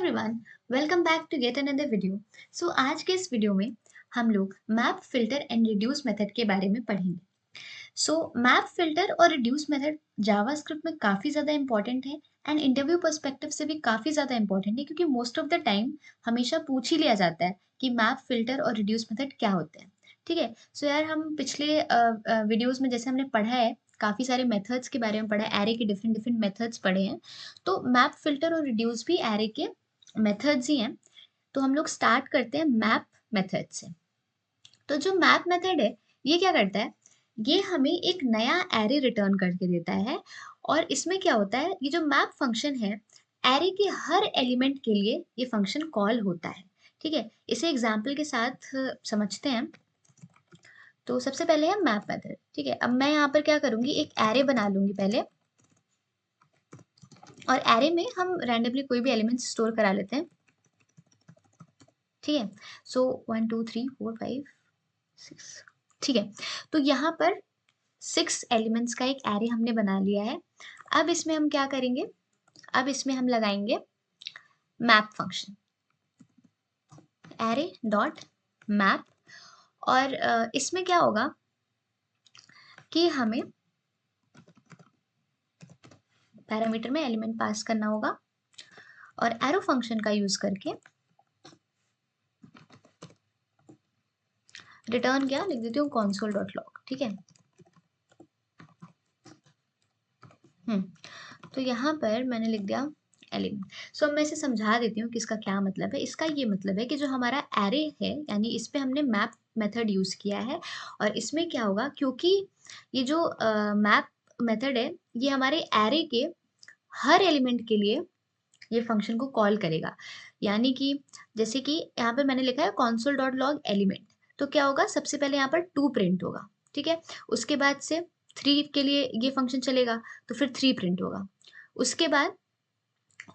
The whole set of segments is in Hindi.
Everyone, welcome back to get another video. आज के इस वीडियो में हम लोग map filter and reduce method के बारे में पढ़ेंगे। मैप फिल्टर और रिड्यूस मेथड जावास्क्रिप्ट में काफ़ी ज़्यादा इंपॉर्टेंट है एंड इंटरव्यू पर्सपेक्टिव से भी काफ़ी ज़्यादा इंपॉर्टेंट है, क्योंकि मोस्ट ऑफ द टाइम हमेशा पूछ ही लिया जाता है कि मैप फिल्टर और रिड्यूस मेथड क्या होते हैं। ठीक है, यार हम पिछले वीडियोज़ में जैसे हमने पढ़ा है, काफ़ी सारे मेथड्स के बारे में पढ़ा है, एरे के डिफरेंट डिफरेंट मेथड्स पढ़े हैं। तो मैप फिल्टर और रिड्यूस भी एरे के मेथड्स ही हैं। तो हम लोग स्टार्ट करते हैं मैप मेथड से। तो जो मैप मेथड है, ये क्या करता है, ये हमें एक नया एरे रिटर्न करके देता है। और इसमें क्या होता है, ये जो मैप फंक्शन है, एरे के हर एलिमेंट के लिए ये फंक्शन कॉल होता है। ठीक है, इसे एग्जाम्पल के साथ समझते हैं। तो सबसे पहले है मैप मेथड। ठीक है, अब मैं यहाँ पर क्या करूंगी, एक एरे बना लूंगी पहले, और एरे में हम रैंडमली कोई भी एलिमेंट स्टोर करा लेते हैं। ठीक है, 1 2 3 4 5 6। ठीक है, तो यहाँ पर 6 एलिमेंट्स का एक एरे हमने बना लिया है। अब इसमें हम क्या करेंगे, अब इसमें हम लगाएंगे map function, array dot map. और इसमें क्या होगा कि हमें पैरामीटर में एलिमेंट पास करना होगा, और एरो फंक्शन का यूज करके रिटर्न क्या लिख देती हूँ, console डॉट लॉग। ठीक है, तो यहाँ पर मैंने लिख दिया एलिमेंट। अब मैं इसे समझा देती हूँ कि इसका क्या मतलब है। इसका ये मतलब है कि जो हमारा एरे है, यानी इस पे हमने मैप मेथड यूज किया है, और इसमें क्या होगा, क्योंकि ये जो मैप मेथड है, ये हमारे एरे के हर एलिमेंट के लिए ये फंक्शन को कॉल करेगा। यानी कि जैसे कि यहाँ पे मैंने लिखा है console डॉट लॉग एलिमेंट, तो क्या होगा, सबसे पहले यहाँ पर 2 प्रिंट होगा। ठीक है, उसके बाद से 3 के लिए ये फंक्शन चलेगा, तो फिर 3 प्रिंट होगा। उसके बाद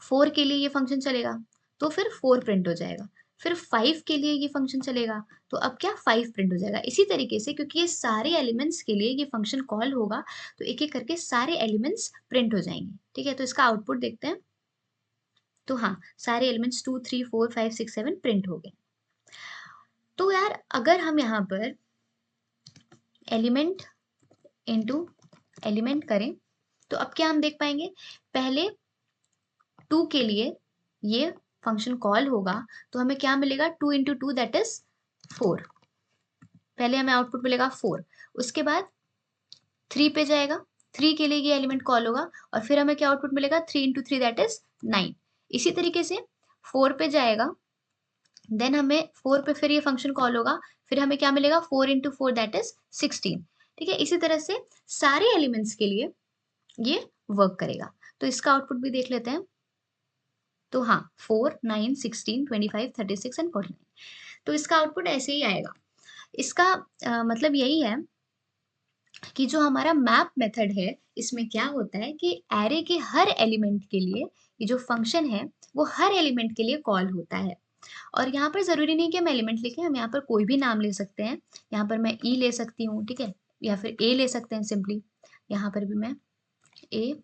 4 के लिए ये फंक्शन चलेगा, तो फिर 4 प्रिंट हो जाएगा। फिर 5 के लिए ये फंक्शन चलेगा, तो अब क्या 5 प्रिंट हो जाएगा। इसी तरीके से, क्योंकि ये सारे एलिमेंट्स के लिए ये फंक्शन कॉल होगा, तो एक एक करके सारे एलिमेंट्स प्रिंट हो जाएंगे। ठीक है, तो इसका आउटपुट देखते हैं। तो हाँ, सारे एलिमेंट्स 2 3 4 5 6 7 प्रिंट हो गए। तो यार अगर हम यहाँ पर एलिमेंट इनटू एलिमेंट करें, तो अब क्या हम देख पाएंगे, पहले 2 के लिए ये फंक्शन कॉल होगा, तो हमें क्या मिलेगा, 2 इंटू 2 दैट इज 4। पहले हमें आउटपुट मिलेगा 4। उसके बाद 3 पे जाएगा, 3 के लिए ये एलिमेंट कॉल होगा, और फिर हमें क्या आउटपुट मिलेगा, 3 इंटू 3 दैट इज 9। इसी तरीके से 4 पे जाएगा, देन हमें 4 पे फिर ये फंक्शन कॉल होगा, फिर हमें क्या मिलेगा, 4 इंटू 4 दैट इज 16। ठीक है, इसी तरह से सारे एलिमेंट्स के लिए ये वर्क करेगा। तो इसका आउटपुट भी देख लेते हैं। तो हाँ, 4 9 16 25 36 एंड 49। तो इसका आउटपुट ऐसे ही आएगा। इसका मतलब यही है कि जो हमारा मैप मेथड है, इसमें क्या होता है कि एरे के हर एलिमेंट के लिए ये जो फंक्शन है, वो हर एलिमेंट के लिए कॉल होता है। और यहाँ पर ज़रूरी नहीं कि हम एलिमेंट लिखें, हम यहाँ पर कोई भी नाम ले सकते हैं। यहाँ पर मैं ई ले सकती हूँ, ठीक है, या फिर ए ले सकते हैं सिंपली। यहाँ पर भी मैं ए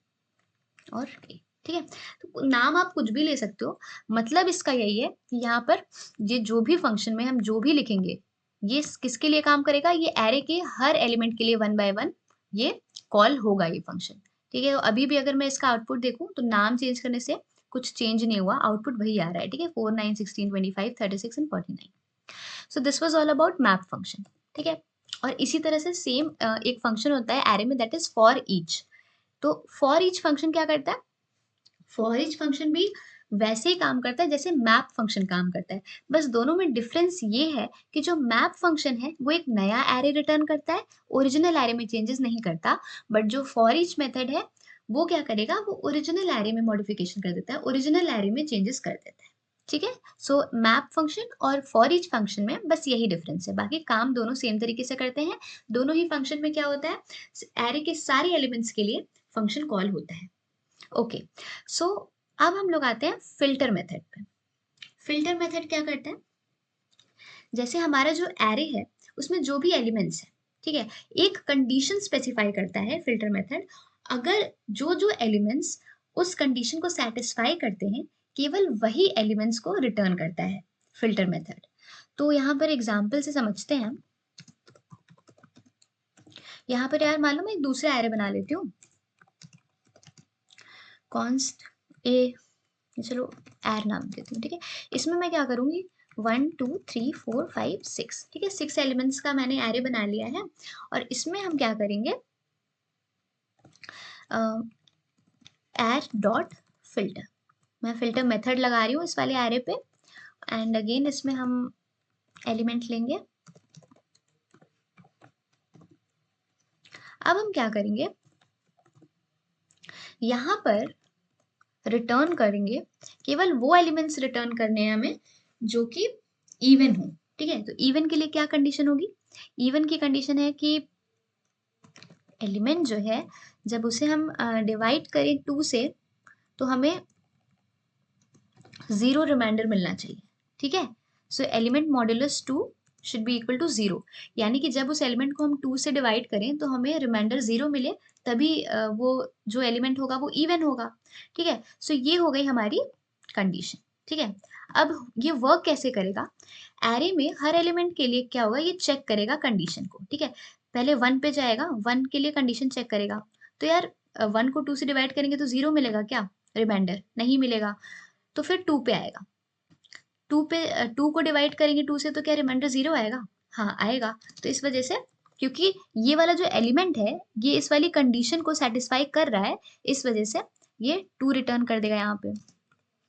और ए। ठीक है, तो नाम आप कुछ भी ले सकते हो। मतलब इसका यही है कि यहाँ पर ये जो भी फंक्शन में हम जो भी लिखेंगे, ये किसके लिए काम करेगा, ये एरे के हर एलिमेंट के लिए 1 बाय 1 ये कॉल होगा ये फंक्शन। ठीक है, तो अभी भी अगर मैं इसका आउटपुट देखूं, तो नाम चेंज करने से कुछ चेंज नहीं हुआ, आउटपुट वही आ रहा है। ठीक है, 4 9 16 25 36 and 49। So this was all about map function. ठीक है, और इसी तरह से सेम एक फंक्शन होता है एरे में, दैट इज फॉर ईच। तो फॉर ईच फंक्शन क्या करता है, फॉर ईच फंक्शन भी वैसे ही काम करता है जैसे मैप फंक्शन काम करता है। बस दोनों में डिफरेंस ये है कि जो मैप फंक्शन है वो एक नया एरे रिटर्न करता है, ओरिजिनल एरे में चेंजेस नहीं करता। बट जो फॉर ईच मेथड है, वो क्या करेगा, वो ओरिजिनल एरे में मॉडिफिकेशन कर देता है, ओरिजिनल एरे में चेंजेस कर देता है। ठीक है, सो मैप फंक्शन और फॉर ईच फंक्शन में बस यही डिफरेंस है, बाकी काम दोनों सेम तरीके से करते हैं। दोनों ही फंक्शन में क्या होता है, एरे के सारे एलिमेंट्स के लिए फंक्शन कॉल होता है। ओके, सो अब हम लोग आते हैं फिल्टर मेथड पे। फिल्टर मेथड क्या करता है, जैसे हमारा जो एरे है, उसमें जो भी एलिमेंट्स है, ठीक है, एक कंडीशन स्पेसिफाई करता है फिल्टर मेथड। अगर जो जो एलिमेंट्स उस कंडीशन को सेटिस्फाई करते हैं, केवल वही एलिमेंट्स को रिटर्न करता है फिल्टर मेथड। तो यहाँ पर एग्जाम्पल से समझते हैं। यहाँ पर यार मान लो मैं एक दूसरा एरे बना लेती हूँ, कॉन्स्ट ए, चलो एर नाम देती हूँ, ठीक है। इसमें मैं क्या करूँगी, 1 2 3 4 5 6, ठीक है, 6 एलिमेंट्स का मैंने एरे बना लिया है। और इसमें हम क्या करेंगे, एर डॉट फिल्टर, मैं फिल्टर मेथड लगा रही हूँ इस वाले एरे पे। एंड अगेन इसमें हम एलिमेंट लेंगे। अब हम क्या करेंगे, यहाँ पर रिटर्न करेंगे, केवल वो एलिमेंट्स रिटर्न करने हैं हमें जो कि इवन हो, ठीक है। तो इवन के लिए क्या कंडीशन होगी, इवन की कंडीशन है कि एलिमेंट जो है जब उसे हम डिवाइड करें 2 से तो हमें 0 रिमाइंडर मिलना चाहिए, ठीक है। So element modulus 2 should be equal to 0, यानी कि जब उस एलिमेंट को हम 2 से डिवाइड करें तो हमें रिमाइंडर 0 मिले, तभी वो जो एलिमेंट होगा वो इवन होगा, ठीक है। सो ये हो गई हमारी कंडीशन, ठीक है। अब ये वर्क कैसे करेगा, एरे में हर एलिमेंट के लिए क्या होगा, ये चेक करेगा कंडीशन को, ठीक है। पहले 1 पे जाएगा, 1 के लिए कंडीशन चेक करेगा। तो यार 1 को 2 से डिवाइड करेंगे तो 0 मिलेगा क्या, रिमाइंडर नहीं मिलेगा। तो फिर 2 पे आएगा, 2 पे 2 को डिवाइड करेंगे 2 से तो क्या रिमाइंडर 0 आएगा, हाँ आएगा। तो इस वजह से, क्योंकि ये वाला जो एलिमेंट है ये इस वाली कंडीशन को सेटिस्फाई कर रहा है, इस वजह से ये 2 रिटर्न कर देगा यहाँ पे।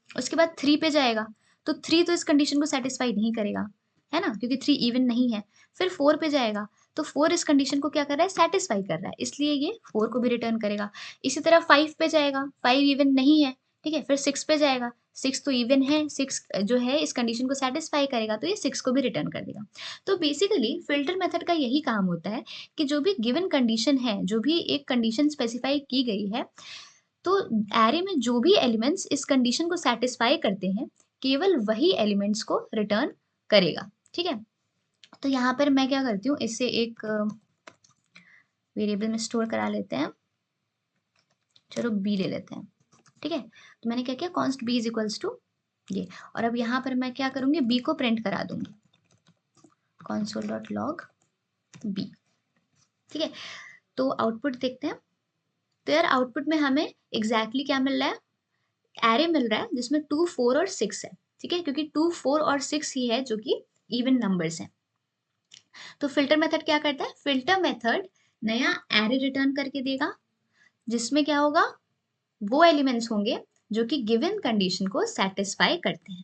उसके बाद 3 पे जाएगा, तो 3 तो इस कंडीशन को सेटिस्फाई नहीं करेगा, है ना, क्योंकि 3 इवन नहीं है। फिर 4 पे जाएगा, तो 4 इस कंडीशन को क्या कर रहा है, सेटिस्फाई कर रहा है, इसलिए ये 4 को भी रिटर्न करेगा। इसी तरह 5 पे जाएगा, 5 इवन नहीं है, ठीक है। फिर 6 पे जाएगा, 6 तो इवन है, 6 जो है इस कंडीशन को सेटिस्फाई करेगा, तो ये 6 को भी रिटर्न कर देगा। तो बेसिकली फिल्टर मेथड का यही काम होता है कि जो भी गिवन कंडीशन है, जो भी एक कंडीशन स्पेसिफाई की गई है, तो एरे में जो भी एलिमेंट्स इस कंडीशन को सेटिस्फाई करते हैं, केवल वही एलिमेंट्स को रिटर्न करेगा, ठीक है। तो यहाँ पर मैं क्या करती हूँ, इससे एक वेरिएबल में स्टोर करा लेते हैं, चलो बी ले लेते हैं, ठीक है। तो मैंने क्या किया, const b is equals to ये, और अब यहाँ पर मैं क्या करूँगी, बी को प्रिंट करा दूंगी, console डॉट लॉग बी, ठीक है। तो आउटपुट देखते हैं। तो यार आउटपुट में हमें एग्जैक्टली क्या मिल रहा है, एरे मिल रहा है जिसमें 2 4 और 6 है, ठीक है, क्योंकि 2 4 और 6 ही है जो कि इवन नंबर्स हैं। तो फिल्टर मेथड क्या करता है, फिल्टर मेथड नया एरे रिटर्न करके देगा जिसमें क्या होगा, वो एलिमेंट्स होंगे जो कि गिवन कंडीशन को सेटिस्फाई करते हैं,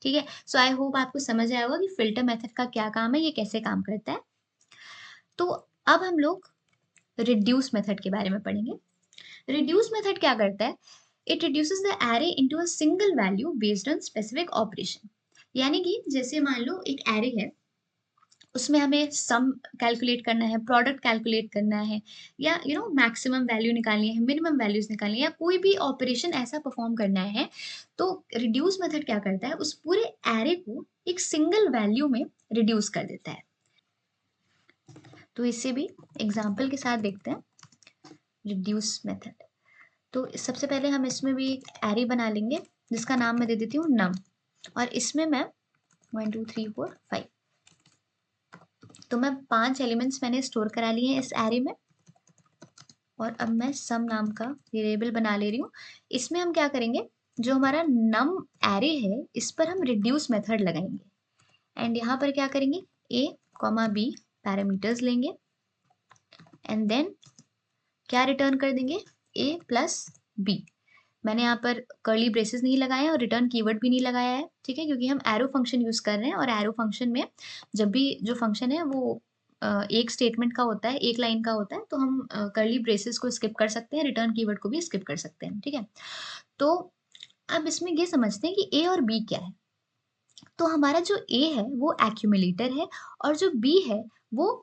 ठीक है। सो आई होप आपको समझ आया होगा कि फिल्टर मेथड का क्या काम है, ये कैसे काम करता है। तो अब हम लोग रिड्यूस मेथड के बारे में पढ़ेंगे। रिड्यूस मेथड क्या करता है, it reduces the array into a single value based on specific operation. यानी कि जैसे मान लो एक एरे है, उसमें हमें सम कैलकुलेट करना है, प्रोडक्ट कैलकुलेट करना है, या मैक्सिमम वैल्यू निकालनी है, मिनिमम वैल्यूज निकालनी है, या कोई भी ऑपरेशन ऐसा परफॉर्म करना है, तो रिड्यूस मेथड क्या करता है, उस पूरे एरे को एक सिंगल वैल्यू में रिड्यूस कर देता है। तो इसे भी एग्जाम्पल के साथ देखते हैं, रिड्यूस मेथड। तो सबसे पहले हम इसमें भी एक एरे बना लेंगे जिसका नाम मैं दे देती हूँ नम, और इसमें मैं 1 2 3 4 5, तो मैं 5 एलिमेंट्स मैंने स्टोर करा लिए हैं इस एरे में। और अब मैं सम नाम का वेरिएबल बना ले रही हूँ। इसमें हम क्या करेंगे, जो हमारा नम एरे है इस पर हम रिड्यूस मेथड लगाएंगे, एंड यहाँ पर क्या करेंगे, a, b पैरामीटर्स लेंगे, एंड देन क्या रिटर्न कर देंगे, a प्लस b। मैंने यहाँ पर कर्ली ब्रेसेस नहीं लगाए और रिटर्न कीवर्ड भी नहीं लगाया है, ठीक है, क्योंकि हम एरो फंक्शन यूज कर रहे हैं, और एरो फंक्शन में जब भी जो फंक्शन है वो एक स्टेटमेंट का होता है, एक लाइन का होता है, तो हम कर्ली ब्रेसेस को स्किप कर सकते हैं, रिटर्न कीवर्ड को भी स्किप कर सकते हैं, ठीक है। तो अब इसमें ये समझते हैं कि ए और बी क्या है। तो हमारा जो ए है वो एक्यूमुलेटर है, और जो बी है वो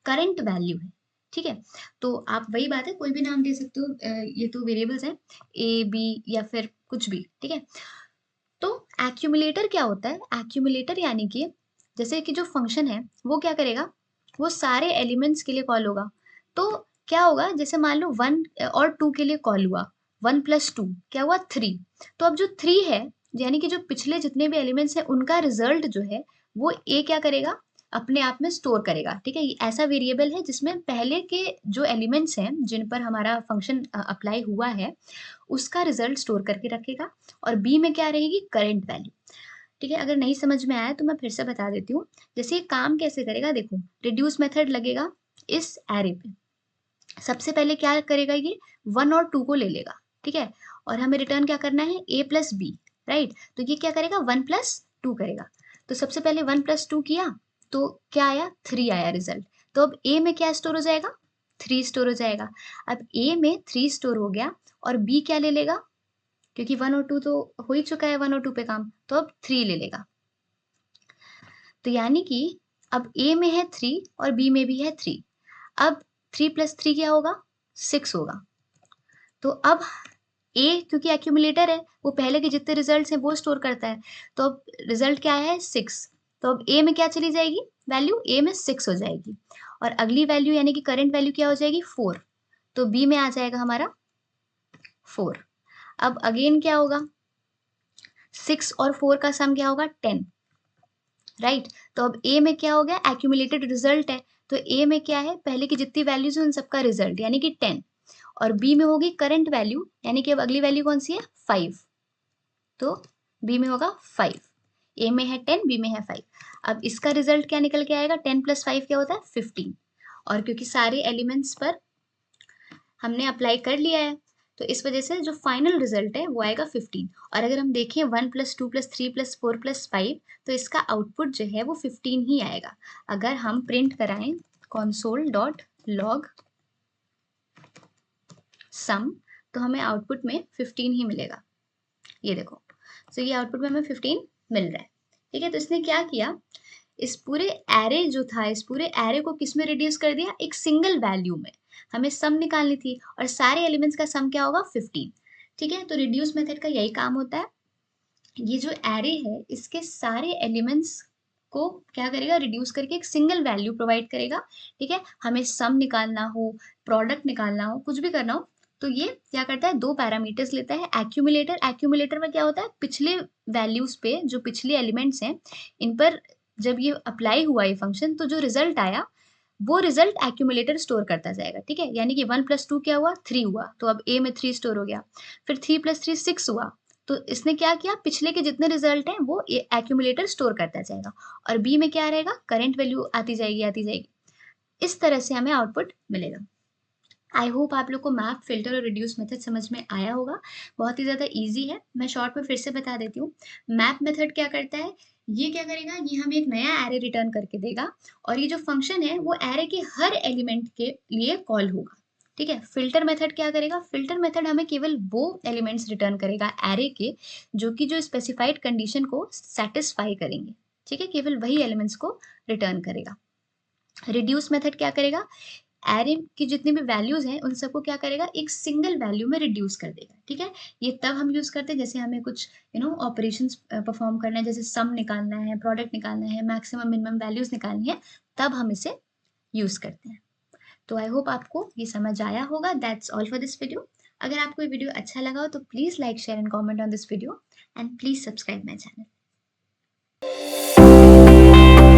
करंट वैल्यू है, ठीक है। तो आप वही बात है, कोई भी नाम दे सकते हो, ये तो वेरिएबल्स हैं, ए बी या फिर कुछ भी, ठीक है। तो एक्यूमुलेटर क्या होता है, एक्यूमुलेटर यानी कि जैसे कि जो फंक्शन है वो क्या करेगा, वो सारे एलिमेंट्स के लिए कॉल होगा। तो क्या होगा, जैसे मान लो 1 और 2 के लिए कॉल हुआ, 1 + 2 क्या हुआ 3, तो अब जो 3 है यानी कि जो पिछले जितने भी एलिमेंट्स हैं उनका रिजल्ट जो है वो ए क्या करेगा, अपने आप में स्टोर करेगा। ठीक है, ऐसा वेरिएबल है जिसमें पहले के जो एलिमेंट्स हैं जिन पर हमारा फंक्शन अप्लाई हुआ है उसका रिजल्ट स्टोर करके रखेगा, और बी में क्या रहेगी, करंट वैल्यू। ठीक है, अगर नहीं समझ में आया तो मैं फिर से बता देती हूँ। जैसे ये काम कैसे करेगा, देखो रिड्यूस मेथड लगेगा इस एरे पे। सबसे पहले क्या करेगा, ये 1 और 2 को ले लेगा। ठीक है, और हमें रिटर्न क्या करना है, a प्लस बी, राइट। तो ये क्या करेगा, 1 प्लस 2 करेगा। तो सबसे पहले 1 प्लस 2 किया तो क्या आया, 3 आया रिजल्ट। तो अब a में क्या स्टोर हो जाएगा, 3 स्टोर हो जाएगा। अब a में 3 स्टोर हो गया और b क्या ले लेगा, क्योंकि 1 और 2 तो हो ही चुका है 1 और 2 पे काम, तो अब 3 ले लेगा। तो यानी कि अब a में है 3 और b में भी है 3। अब 3 प्लस 3 क्या होगा, 6 होगा। तो अब a क्योंकि एक्यूमुलेटर है, वो पहले के जितने रिजल्ट्स हैं वो स्टोर करता है। तो अब रिजल्ट क्या है, 6। तो अब a में क्या चली जाएगी वैल्यू, a में 6 हो जाएगी, और अगली वैल्यू यानी कि करंट वैल्यू क्या हो जाएगी, 4। तो b में आ जाएगा हमारा 4। अब अगेन क्या होगा, 6 और 4 का सम क्या होगा, 10, राइट। तो अब a में क्या हो गया, एक्यूमुलेटेड रिजल्ट है, तो a में क्या है, पहले की जितनी वैल्यूज है उन सबका रिजल्ट यानी कि 10, और b में होगी करंट वैल्यू यानी कि अब अगली वैल्यू कौन सी है, 5। तो b में होगा 5, a में है 10, b में है 5। अब इसका रिजल्ट क्या निकल के आएगा, 10 प्लस 5 क्या होता है, 15। और क्योंकि सारे एलिमेंट्स पर हमने अप्लाई कर लिया है तो इस वजह से जो फाइनल रिजल्ट है वो आएगा 15। और अगर हम देखें 1 प्लस 2 प्लस 3 प्लस 4 प्लस 5 तो इसका आउटपुट जो है वो 15 ही आएगा। अगर हम प्रिंट कराएं console.log sum तो हमें आउटपुट में 15 ही मिलेगा। ये देखो, तो ये आउटपुट में हमें 15 मिल रहा है। ठीक है, तो इसने क्या किया, इस पूरे एरे जो था, इस पूरे एरे को किस में रिड्यूस कर दिया, एक सिंगल वैल्यू में। हमें सम निकालनी थी और सारे एलिमेंट्स का सम क्या होगा, 15। ठीक है, तो रिड्यूस मेथड का यही काम होता है। ये जो एरे है इसके सारे एलिमेंट्स को क्या करेगा, रिड्यूस करके एक सिंगल वैल्यू प्रोवाइड करेगा। ठीक है, हमें सम निकालना हो, प्रोडक्ट निकालना हो, कुछ भी करना हो, तो ये क्या करता है, 2 पैरामीटर्स लेता है। एक्यूमुलेटर में क्या होता है, पिछले वैल्यूज पे जो पिछले एलिमेंट्स हैं इन पर जब ये अप्लाई हुआ ये फंक्शन तो जो रिजल्ट आया वो रिजल्ट एक्यूमुलेटर स्टोर करता जाएगा। ठीक है, यानी कि 1 प्लस 2 क्या हुआ, 3 हुआ, तो अब a में 3 स्टोर हो गया। फिर 3 प्लस 3 6 हुआ, तो इसने क्या किया, पिछले के जितने रिजल्ट हैं वो एक्यूमुलेटर स्टोर करता जाएगा। और बी में क्या रहेगा, करंट वैल्यू आती जाएगी आती जाएगी। इस तरह से हमें आउटपुट मिलेगा। आई होप आप लोग को मैप, फिल्टर और रिड्यूस मेथड समझ में आया होगा। बहुत ही ज़्यादा इजी है, मैं शॉर्ट में फिर से बता देती हूँ। मैप मेथड क्या करता है, ये क्या करेगा, ये हमें एक नया एरे रिटर्न करके देगा, और ये जो फंक्शन है वो एरे के हर एलिमेंट के लिए कॉल होगा। ठीक है, फिल्टर मेथड क्या करेगा, फिल्टर मेथड हमें केवल वो एलिमेंट्स रिटर्न करेगा एरे के जो कि जो स्पेसिफाइड कंडीशन को सेटिस्फाई करेंगे। ठीक है, केवल वही एलिमेंट्स को रिटर्न करेगा। रिड्यूस मेथड क्या करेगा, एरे की जितनी भी वैल्यूज हैं उन सबको क्या करेगा, एक सिंगल वैल्यू में रिड्यूस कर देगा। ठीक है, ये तब हम यूज करते हैं जैसे हमें कुछ ऑपरेशंस परफॉर्म करना है, जैसे सम निकालना है, प्रोडक्ट निकालना है, मैक्सिमम मिनिमम वैल्यूज निकालनी है, तब हम इसे यूज करते हैं। तो आई होप आपको ये समझ आया होगा। That's all for this video. अगर आपको ये वीडियो अच्छा लगा हो तो please like, share and comment on this video, and please subscribe my channel.